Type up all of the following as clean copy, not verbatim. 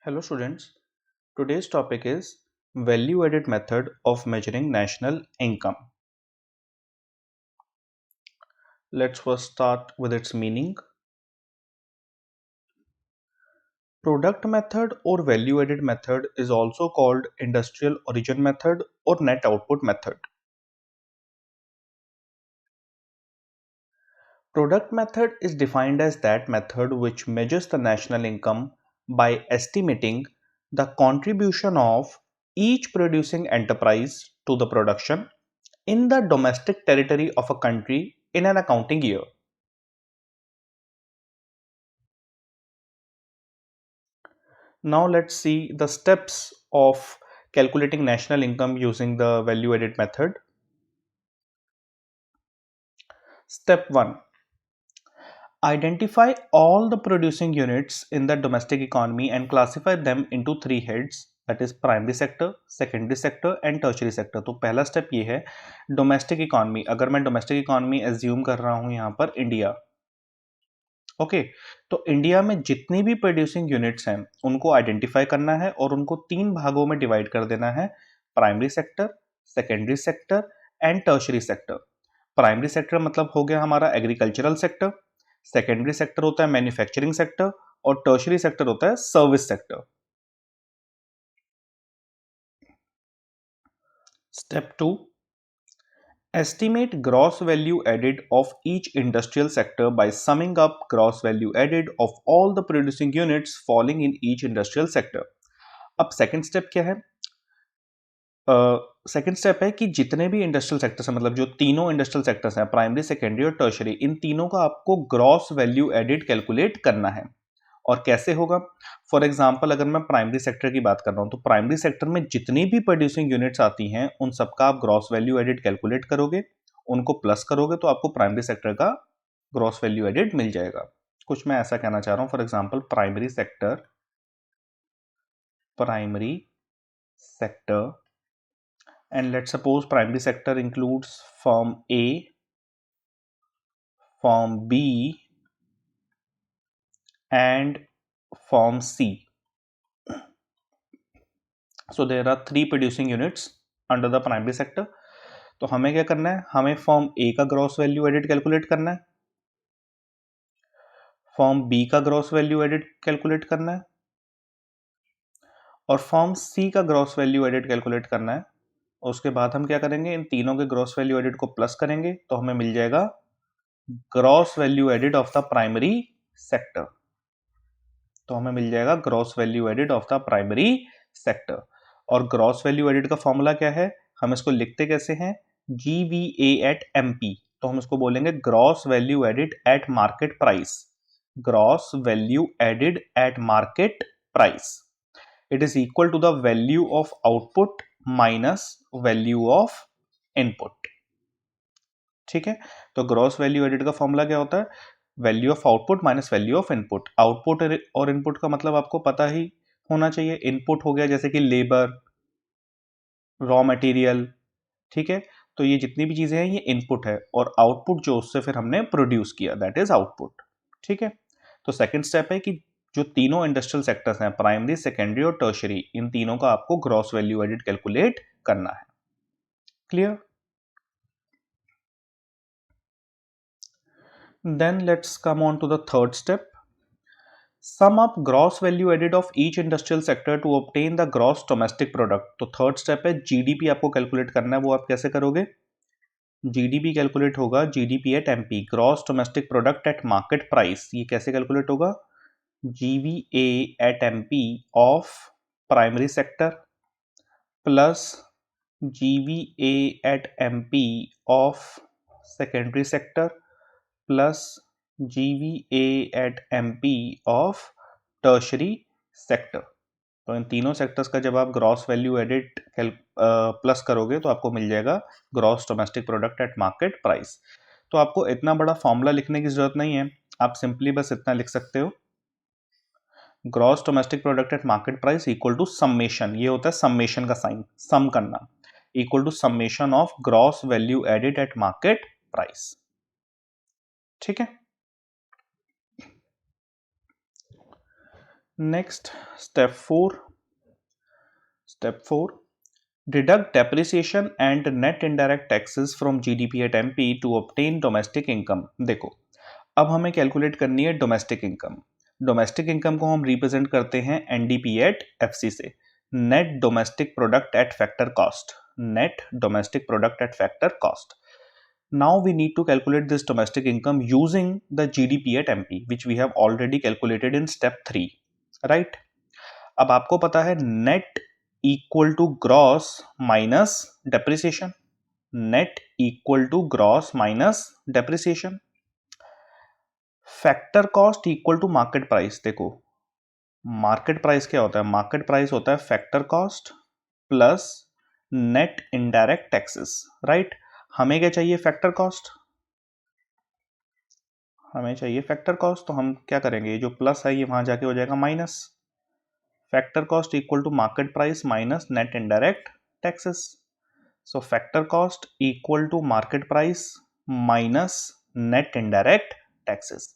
Hello students, today's topic is value added method of measuring national income. Let's first start with its meaning. Product method or value added method is also called industrial origin method or net output method. Product method is defined as that method which measures the national income by estimating the contribution of each producing enterprise to the production in the domestic territory of a country in an accounting year. Now let's see the steps of calculating national income using the value added method. Step 1. Identify all the producing units in the domestic economy and classify them into three heads, that is primary sector, secondary sector and tertiary sector. तो पहला step ये है domestic economy. अगर मैं domestic economy assume कर रहा हूं यहाँ पर इंडिया, ओके तो इंडिया में जितनी भी प्रोड्यूसिंग यूनिट्स हैं उनको आइडेंटिफाई करना है और उनको तीन भागों में डिवाइड कर देना है, primary sector, secondary sector and tertiary sector. Primary sector मतलब हो गया हमारा एग्रीकल्चरल सेक्टर, सेकेंडरी सेक्टर होता है मैन्युफैक्चरिंग सेक्टर और टर्शरी सेक्टर होता है service sector. Step 2. Estimate gross value added of each industrial sector by summing up gross value added of all the producing units falling in each industrial sector. अब second step क्या है? Second step है कि जितने भी industrial sectors हैं, मतलब जो तीनों इंडस्ट्रियल सेक्टर्स हैं, प्राइमरी, सेकेंडरी और टर्शरी, इन तीनों का आपको ग्रॉस वैल्यू एडिड कैलकुलेट करना है. और कैसे होगा? फॉर एग्जांपल अगर मैं प्राइमरी सेक्टर की बात कर रहा हूं तो प्राइमरी सेक्टर में जितनी भी प्रोड्यूसिंग यूनिट्स आती हैं उन सबका आप ग्रॉस वैल्यू एडिड कैलकुलेट करोगे, उनको प्लस करोगे तो आपको प्राइमरी सेक्टर का ग्रॉस वैल्यू एडिड मिल जाएगा. कुछ मैं ऐसा कहना चाह रहा हूं, for example primary sector and let's suppose primary sector includes firm A, firm B and firm C. So there are three producing units under the primary sector. तो हमें क्या करना है? हमें फॉर्म A का ग्रॉस वैल्यू एडिड कैलकुलेट करना है, form B का ग्रॉस वैल्यू एडिड कैलकुलेट करना है और फॉर्म C का ग्रॉस वैल्यू एडिड कैलकुलेट करना है. उसके बाद हम क्या करेंगे? इन तीनों के ग्रॉस वैल्यू एडिड को प्लस करेंगे तो हमें मिल जाएगा gross value added of the primary sector. तो हमें मिल जाएगा gross value added of the primary sector. और ग्रॉस वैल्यू एडिड का फॉर्मूला क्या है? हम इसको लिखते कैसे हैं? GVA at MP. तो हम इसको बोलेंगे gross value added at market price. Gross value added at market price. It is equal to the value of output minus value of input. ठीक है, तो ग्रॉस वैल्यू एडिड का फॉर्मूला क्या होता है? Value of output minus value of input. Output और input का मतलब आपको पता ही होना चाहिए. इनपुट हो गया जैसे कि लेबर, रॉ मटेरियल, ठीक है, तो ये जितनी भी चीजें हैं ये इनपुट है और आउटपुट जो उससे फिर हमने प्रोड्यूस किया दैट इज आउटपुट. ठीक है, तो सेकंड स्टेप है कि जो तीनों इंडस्ट्रियल सेक्टर्स हैं, प्राइमरी, सेकेंडरी और टर्शरी, इन तीनों का आपको ग्रॉस वैल्यू एडिड कैलकुलेट करना है. Clear? Then let's come on to the third step. Sum up gross value added of each industrial sector to obtain the gross domestic product. तो third step है GDP आपको calculate करना है. वो आप कैसे करोगे? जीडीपी कैलकुलेट होगा GDP at MP, gross domestic product at market price. ये कैसे कैलकुलेट होगा? GVA at MP of primary sector plus GVA at MP of secondary sector plus GVA at MP of tertiary sector. तो इन तीनों sectors का जब आप gross value added plus करोगे तो आपको मिल जाएगा gross domestic product at market price. तो आपको इतना बड़ा फॉर्मूला लिखने की जरूरत नहीं है, आप सिंपली बस इतना लिख सकते हो, gross domestic product at market price equal to summation. ये होता है समेशन का साइन, सम करना, equal to summation of gross value added at market price. ठीक है. Next step 4 deduct depreciation and net indirect taxes from GDP at MP to obtain domestic income. देखो, अब हमें कैलकुलेट करनी है डोमेस्टिक इनकम। डोमेस्टिक इनकम को हम represent करते हैं एनडीपी एट एफसी से, net domestic product eight factor cost. Net domestic product eight factor cost. Now we need to calculate this domestic income using the GDP at MP, which we have already calculated in step 3, right? अब आपको पता है net equal to gross minus depreciation. Net equal to gross minus depreciation. Factor cost equal to market price. देखो, market price क्या होता है? Market price होता है factor cost plus net indirect taxes, right? हमें क्या चाहिए? Factor cost. हमें चाहिए फैक्टर कॉस्ट, तो हम क्या करेंगे? जो प्लस है ये वहां जाके हो जाएगा minus. Factor cost equal to market price minus net indirect taxes. So factor cost equal to market price minus net indirect taxes.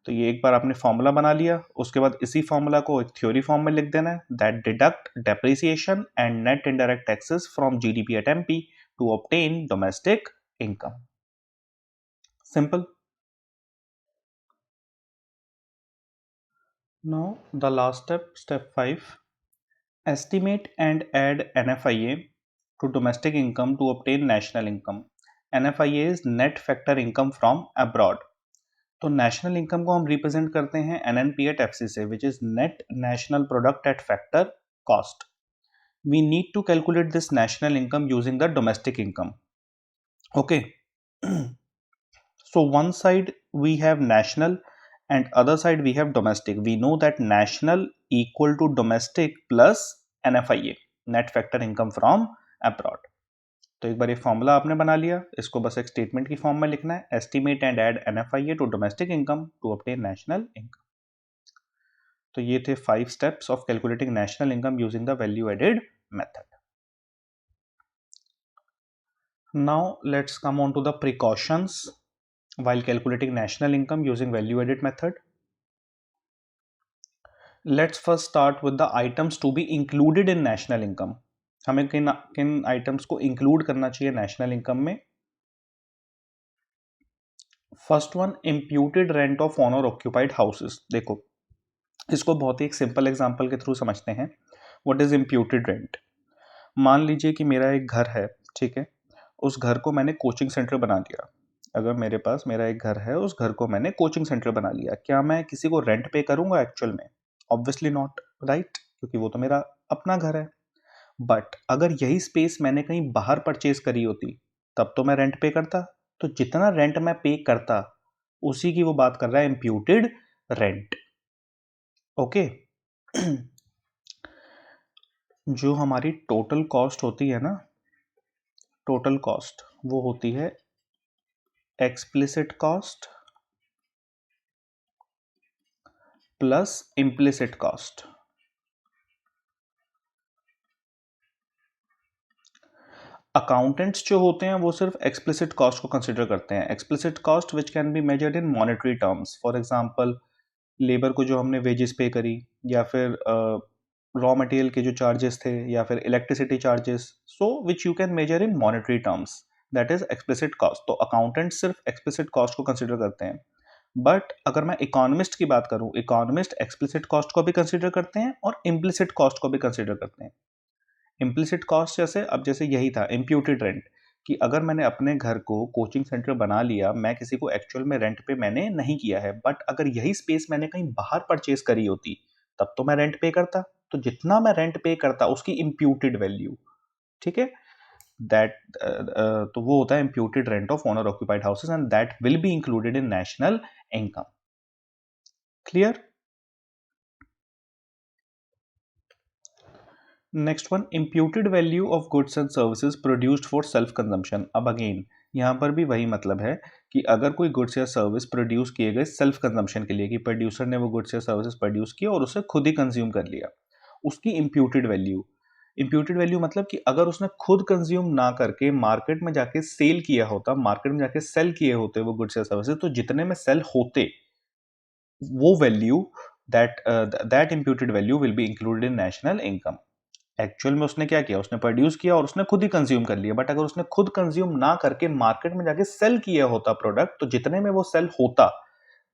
तो ये एक बार आपने फॉर्मूला बना लिया, उसके बाद इसी फॉर्मूला को एक थ्योरी फॉर्म में लिख देना है, that deduct depreciation and net indirect taxes from GDP at MP to obtain domestic income. Simple. Now the last step, step 5, estimate and add NFIA to domestic income to obtain national income. NFIA is net factor income from abroad. तो national income को हम represent करते हैं NNP at FC से, which is net national product at factor cost. We need to calculate this national income using the domestic income. Okay. So one side we have national and other side we have domestic. We know that national equal to domestic plus NFIA, net factor income from abroad. तो एक बार ये formula आपने बना लिया, इसको बस एक statement की फॉर्म में लिखना है, estimate and add NFIA to domestic income to obtain national income. तो ये थे 5 steps of calculating national income using the value added method. Now let's come on to the precautions while calculating national income using value added method. Let's first start with the items to be included in national income. हमें किन किन items को include करना चाहिए national income में? First one, imputed rent of owner occupied houses. देखो, इसको बहुत ही एक सिंपल एग्जांपल के थ्रू समझते हैं। What is imputed rent? मान लीजिए कि मेरा एक घर है, ठीक है, उस घर को मैंने कोचिंग सेंटर बना लिया। अगर मेरे पास मेरा एक घर है, उस घर को मैंने कोचिंग सेंटर बना लिया, क्या मैं किसी को रेंट पे करूंगा एक्चुअल में? ऑब्वियसली नॉट, राइट, क्योंकि वो तो मेरा अपना घर है। बट अगर यही स्पेस मैंने कहीं बाहर परचेज करी होती, तब तो मैं रेंट पे करता। तो जितना रेंट मैं पे करता, उसी की वो बात कर रहा है इम्प्यूटेड रेंट। ओके। जो हमारी टोटल कॉस्ट होती है ना, टोटल कॉस्ट वो होती है explicit cost plus implicit cost. Accountants जो होते हैं वो सिर्फ एक्सप्लिसिट कॉस्ट को कंसिडर करते हैं। Explicit cost which can be measured in monetary terms. For example, labour को जो हमने वेजेस पे करी, या फिर रॉ मटेरियल के जो चार्जेस थे, या फिर electricity charges, so which you can measure in monetary terms, that is explicit cost. तो अकाउंटेंट सिर्फ एक्सप्लिसिट कॉस्ट को कंसिडर करते हैं। बट अगर मैं इकोनॉमिस्ट की बात करूं, इकोनॉमिस्ट एक्सप्लिसिट कॉस्ट को भी कंसिडर करते हैं और इम्प्लिसिट कॉस्ट को भी कंसिडर करते हैं। इम्प्लिसिट कॉस्ट जैसे, अब जैसे यही था इम्प्यूटेड रेंट, कि अगर मैंने अपने घर को कोचिंग सेंटर बना लिया, मैं किसी को एक्चुअल में रेंट पे मैंने नहीं किया है, बट अगर यही स्पेस मैंने कहीं बाहर परचेज करी होती, तब तो मैं रेंट पे करता। तो जितना मैं रेंट पे करता उसकी इम्प्यूटेड वैल्यू, ठीक है, दैट तो वो होता है imputed rent of owner occupied houses, and that will be included in national income. Clear? Next one, imputed value of goods and services produced for self consumption. अब अगेन यहाँ पर भी वही मतलब है कि अगर कोई गुड्स या सर्विस प्रोड्यूस किए गए सेल्फ कंजम्पशन के लिए, कि प्रोड्यूसर ने वो गुड्स या सर्विसेज प्रोड्यूस किया और उसे खुद ही कंज्यूम कर लिया, उसकी इम्प्यूटेड वैल्यू। इम्प्यूटेड वैल्यू मतलब कि अगर उसने खुद कंज्यूम ना करके मार्केट में जाके सेल किया होता, मार्केट में जाके सेल किए होते वो गुड्स या सर्विसेज, तो जितने में सेल होते वो value that imputed value will be included in national income. Actual में उसने क्या किया, उसने प्रोड्यूस किया और उसने खुद ही कंज्यूम कर लिया, बट अगर उसने खुद कंज्यूम ना करके मार्केट में जाके सेल किया होता प्रोडक्ट, तो जितने में वो सेल होता,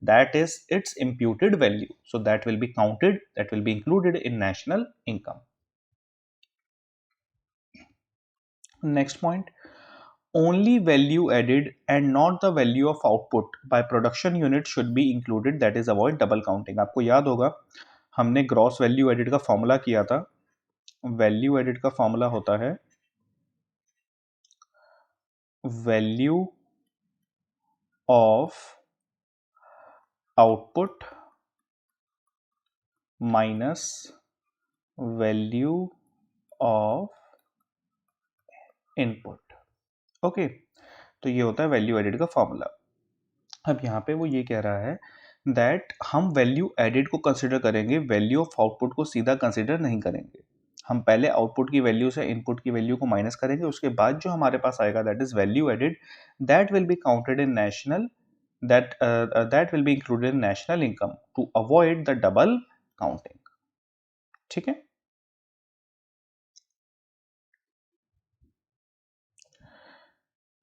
that is it's imputed value, so that will be counted, that will be included in national income. Next point, only value added and not the value of output by production unit should be included, that is avoid double counting. आपको याद होगा हमने gross value added का formula किया था. Value added का formula होता है value of output minus value of input. Okay, तो ये होता है वैल्यू एडेड का फॉर्मूला. अब यहाँ पे वो ये कह रहा है दैट हम वैल्यू एडेड को कंसिडर करेंगे, वैल्यू ऑफ आउटपुट को सीधा कंसिडर नहीं करेंगे. हम पहले आउटपुट की वैल्यू से इनपुट की वैल्यू को माइनस करेंगे, उसके बाद जो हमारे पास आएगा that is value added, that will be counted in national, that will be included in national income to avoid the double counting. ठीक है.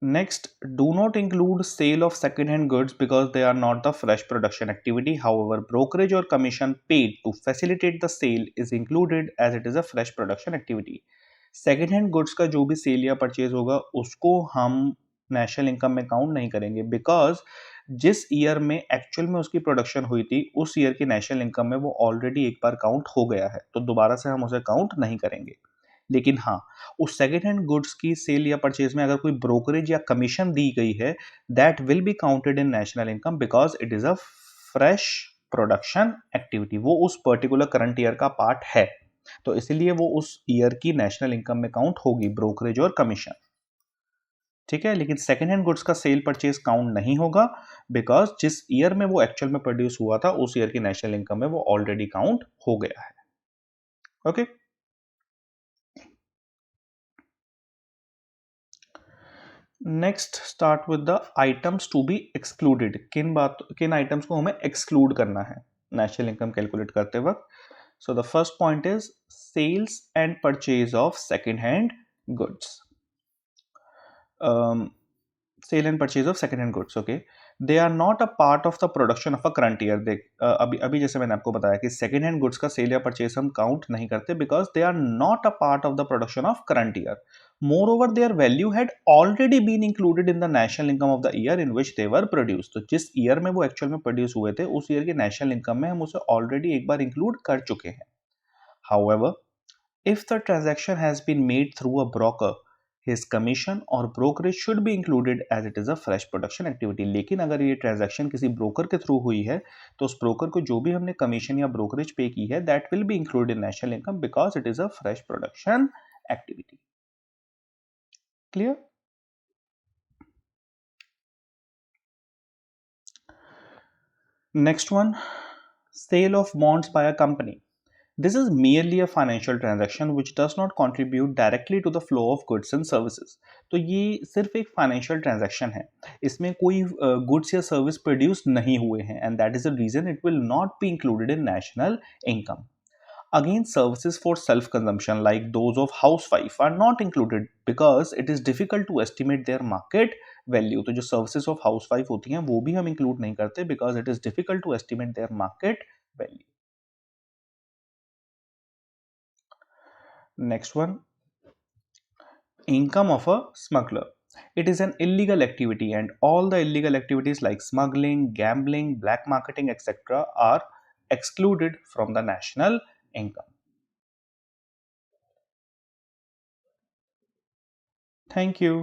Next, do not include sale of second-hand goods because they are not the fresh production activity. However, brokerage or commission paid to facilitate the sale is included as it is a fresh production activity. Second hand goods का जो भी cell या purchase होगा उसको हम national income में count नहीं करेंगे, बिकॉज जिस ईयर में एक्चुअल में उसकी प्रोडक्शन हुई थी उस ईयर की नेशनल इनकम में वो ऑलरेडी एक बार काउंट हो गया है, तो दोबारा से हम उसे काउंट नहीं करेंगे. लेकिन हाँ, उस सेकेंड हैंड गुड्स की सेल या परचेज में अगर कोई ब्रोकरेज या कमीशन दी गई है, that will be counted in national income because it is a fresh production activity. वो उस पर्टिकुलर करंट ईयर का पार्ट है, तो इसलिए वो उस ईयर की नेशनल इनकम में काउंट होगी, ब्रोकरेज और कमीशन. ठीक है. लेकिन सेकेंड हैंड गुड्स का सेल परचेज काउंट नहीं होगा बिकॉज जिस ईयर में वो एक्चुअल में प्रोड्यूस हुआ था उस ईयर की नेशनल इनकम में वो ऑलरेडी काउंट हो गया है. Okay. Next, start with the items to be excluded. किन आइटम्स को हमें एक्सक्लूड करना है नेशनल इनकम कैलकुलेट करते वक्त. So the first point is sales and purchase of second hand goods. Sale and purchase of second hand goods, okay, they are not a part of the production of a current year. देख अभी अभी जैसे मैंने आपको बताया कि second hand goods का sale या परचेज हम काउंट नहीं करते because they are not a part of the production of current year. Moreover their value had already been included in the national income of the year in which they were produce. तो जिस year में वो actual में produce हुए थे उस year की national income में हम उसे ऑलरेडी एक बार इंक्लूड कर चुके हैं. However, if the transaction has been made through a broker, his commission or brokerage should be included as it is a fresh production activity. लेकिन अगर ये ट्रांजैक्शन किसी ब्रोकर के थ्रू हुई है तो उस ब्रोकर को जो भी हमने कमीशन या ब्रोकरेज पे की है that will be included in national income because it is a fresh production activity. Clear. Next one, sale of bonds by a company. This is merely a financial transaction which does not contribute directly to the flow of goods and services. तो ये सिर्फ एक financial transaction है, इसमें कोई goods या service produce नहीं हुए हैं and that is the reason it will not be included in national income. Again, services for self-consumption like those of housewife are not included because it is difficult to estimate their market value. तो जो services of housewife होती हैं वो भी हम include नहीं करते because it is difficult to estimate their market value. Next one, income of a smuggler. It is an illegal activity and all the illegal activities like smuggling, gambling, black marketing, etc. are excluded from the national income. Thank you.